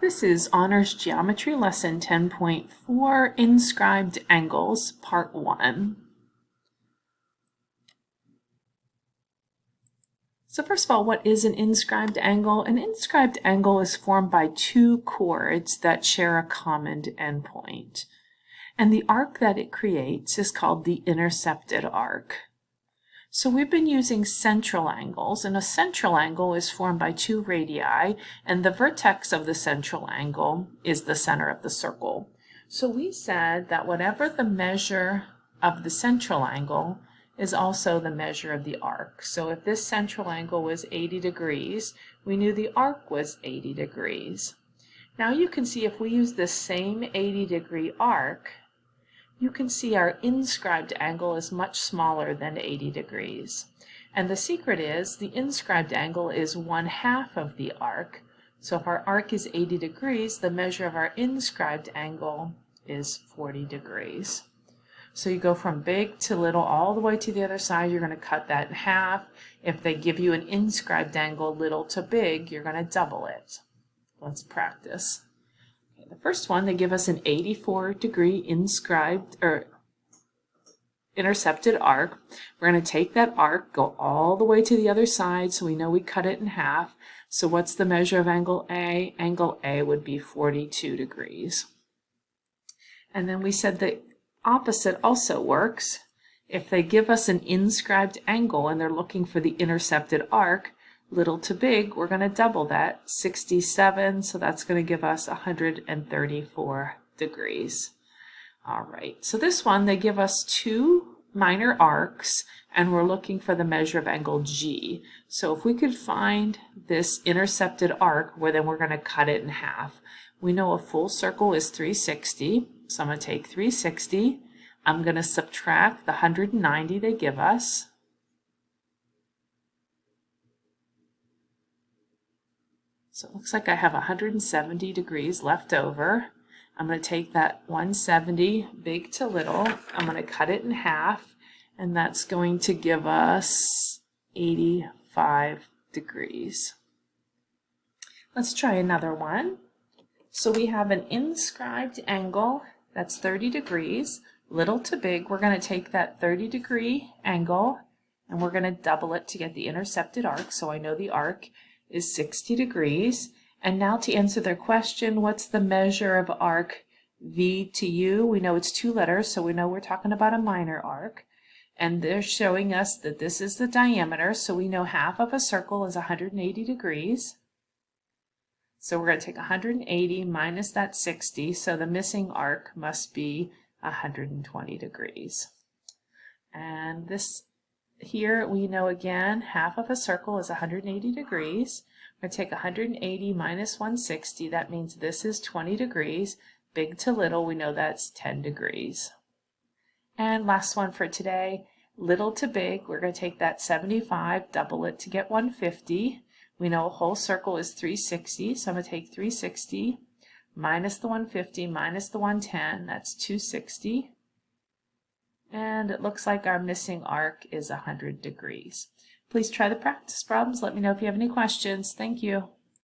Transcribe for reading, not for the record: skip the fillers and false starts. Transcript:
This is Honors Geometry Lesson 10.4, Inscribed Angles, Part 1. So first of all, what is an inscribed angle? An inscribed angle is formed by two chords that share a common endpoint. And the arc that it creates is called the intercepted arc. So we've been using central angles, and a central angle is formed by two radii, and the vertex of the central angle is the center of the circle. So we said that whatever the measure of the central angle is also the measure of the arc. So if this central angle was 80 degrees, we knew the arc was 80 degrees. Now you can see if we use the same 80-degree arc, you can see our inscribed angle is much smaller than 80 degrees. And the secret is the inscribed angle is 1/2 of the arc. So if our arc is 80 degrees, the measure of our inscribed angle is 40 degrees. So you go from big to little all the way to the other side. You're going to cut that in half. If they give you an inscribed angle little to big, you're going to double it. Let's practice. The first one, they give us an 84-degree inscribed or intercepted arc. We're going to take that arc, go all the way to the other side, so we know we cut it in half. So what's the measure of angle A? Angle A would be 42 degrees. And then we said the opposite also works. If they give us an inscribed angle and they're looking for the intercepted arc, little to big, we're going to double that, 67, so that's going to give us 134 degrees. All right, so this one, they give us two minor arcs, and we're looking for the measure of angle G. So if we could find this intercepted arc, well, then we're going to cut it in half. We know a full circle is 360, so I'm going to take 360. I'm going to subtract the 190 they give us. So it looks like I have 170 degrees left over. I'm going to take that 170, big to little, I'm going to cut it in half, and that's going to give us 85 degrees. Let's try another one. So we have an inscribed angle that's 30 degrees, little to big. We're going to take that 30-degree angle, and we're going to double it to get the intercepted arc, so I know the arc is 60 degrees. And now to answer their question, what's the measure of arc V to U? We know it's two letters, so we know we're talking about a minor arc. And they're showing us that this is the diameter, so we know half of a circle is 180 degrees. So we're going to take 180 minus that 60, so the missing arc must be 120 degrees. And this here we know again half of a circle is 180 degrees. I'm going to take 180 minus 160. That means this is 20 degrees. Big to little, we know that's 10 degrees. And last one for today, little to big, we're going to take that 75, double it to get 150. We know a whole circle is 360, so I'm going to take 360 minus the 150 minus the 110, that's 260. And it looks like our missing arc is 100 degrees. Please try the practice problems. Let me know if you have any questions. Thank you.